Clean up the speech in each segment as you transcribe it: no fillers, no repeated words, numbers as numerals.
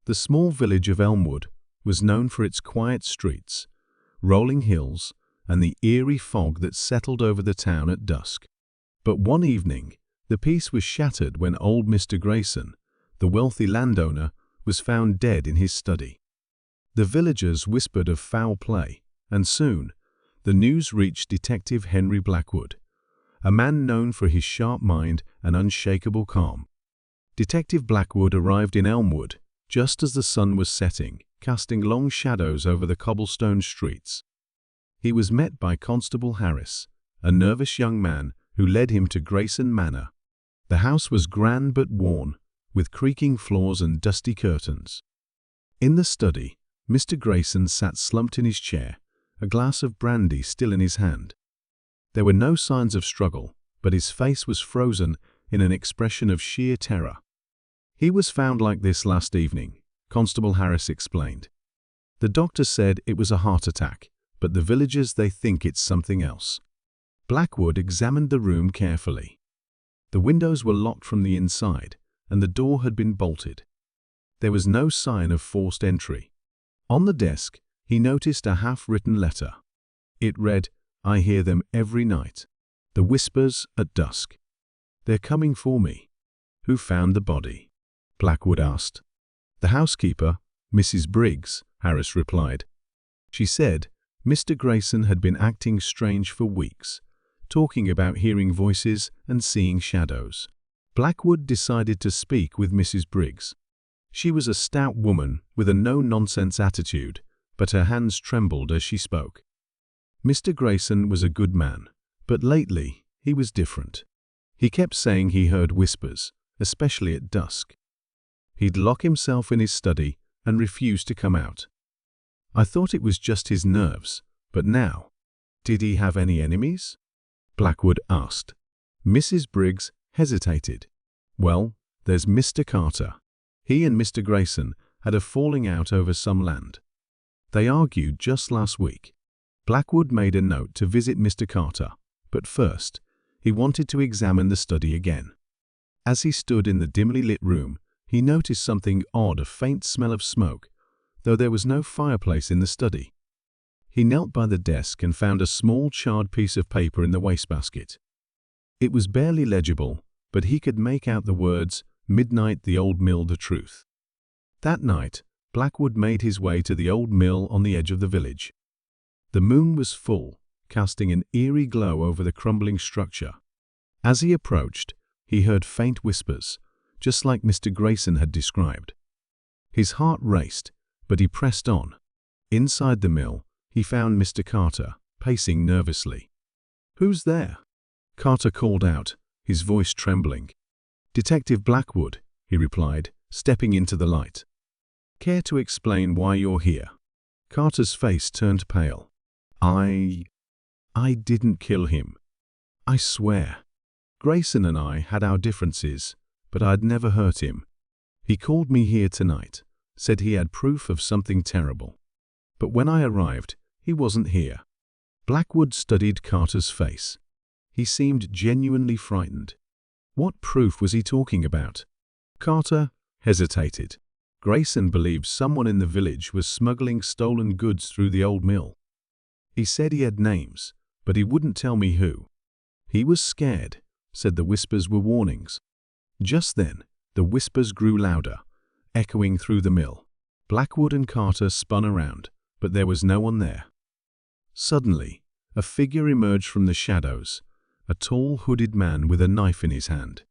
The small village of Elmwood was known for its quiet streets, rolling hills, and the eerie fog that settled over the town at dusk. But one evening, the peace was shattered when old Mr. Grayson, the wealthy landowner, was found dead in his study. The villagers whispered of foul play, and soon, the news reached Detective Henry Blackwood, a man known for his sharp mind and unshakable calm. Detective Blackwood arrived in Elmwood just as the sun was setting, casting long shadows over the cobblestone streets. He was met by Constable Harris, a nervous young man who led him to Grayson Manor. The house was grand but worn, with creaking floors and dusty curtains. In the study, Mr. Grayson sat slumped in his chair, a glass of brandy still in his hand. There were no signs of struggle, but his face was frozen in an expression of sheer terror. "He was found like this last evening," Constable Harris explained. "The doctor said it was a heart attack, but the villagers, they think it's something else." Blackwood examined the room carefully. The windows were locked from the inside, and the door had been bolted. There was no sign of forced entry. On the desk, he noticed a half-written letter. It read, "I hear them every night. The whispers at dusk. They're coming for me." "Who found the body?" Blackwood asked. "The housekeeper, Mrs. Briggs," Harris replied. "She said Mr. Grayson had been acting strange for weeks, talking about hearing voices and seeing shadows." Blackwood decided to speak with Mrs. Briggs. She was a stout woman with a no-nonsense attitude, but her hands trembled as she spoke. Mr. Grayson was a good man, but lately he was different. He kept saying he heard whispers, especially at dusk. He'd lock himself in his study and refuse to come out. "I thought it was just his nerves, but now—" "Did he have any enemies?" Blackwood asked. Mrs. Briggs hesitated. "Well, there's Mr. Carter. He and Mr. Grayson had a falling out over some land. They argued just last week." Blackwood made a note to visit Mr. Carter, but first, he wanted to examine the study again. As he stood in the dimly lit room, he noticed something odd, a faint smell of smoke, though there was no fireplace in the study. He knelt by the desk and found a small charred piece of paper in the wastebasket. It was barely legible, but he could make out the words, "Midnight, the old mill, the truth." That night, Blackwood made his way to the old mill on the edge of the village. The moon was full, casting an eerie glow over the crumbling structure. As he approached, he heard faint whispers, just like Mr. Grayson had described. His heart raced, but he pressed on. Inside the mill, he found Mr. Carter, pacing nervously. "Who's there?" Carter called out, his voice trembling. "Detective Blackwood," he replied, stepping into the light. "Care to explain why you're here?" Carter's face turned pale. I didn't kill him. I swear. Grayson and I had our differences, but I'd never hurt him. He called me here tonight, said he had proof of something terrible. But when I arrived, he wasn't here." Blackwood studied Carter's face. He seemed genuinely frightened. What proof was he talking about? Carter hesitated. "Grayson believes someone in the village was smuggling stolen goods through the old mill. He said he had names, but he wouldn't tell me who. He was scared, said the whispers were warnings." Just then, the whispers grew louder, echoing through the mill. Blackwood and Carter spun around, but there was no one there. Suddenly, a figure emerged from the shadows, a tall, hooded man with a knife in his hand.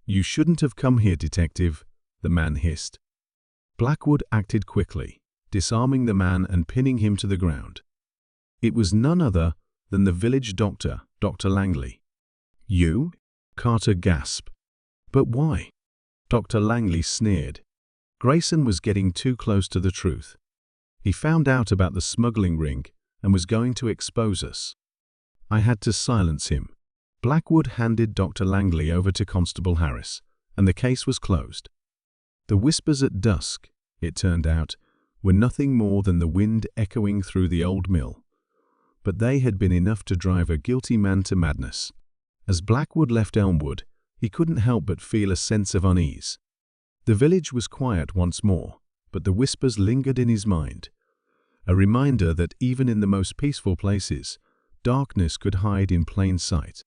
"You shouldn't have come here, detective," the man hissed. Blackwood acted quickly, disarming the man and pinning him to the ground. It was none other than the village doctor, Dr. Langley. "You?" Carter gasped. "But why?" Dr. Langley sneered. "Grayson was getting too close to the truth. He found out about the smuggling ring and was going to expose us. I had to silence him." Blackwood handed Dr. Langley over to Constable Harris, and the case was closed. The whispers at dusk, it turned out, were nothing more than the wind echoing through the old mill. But they had been enough to drive a guilty man to madness. As Blackwood left Elmwood, he couldn't help but feel a sense of unease. The village was quiet once more, but the whispers lingered in his mind, a reminder that even in the most peaceful places, darkness could hide in plain sight.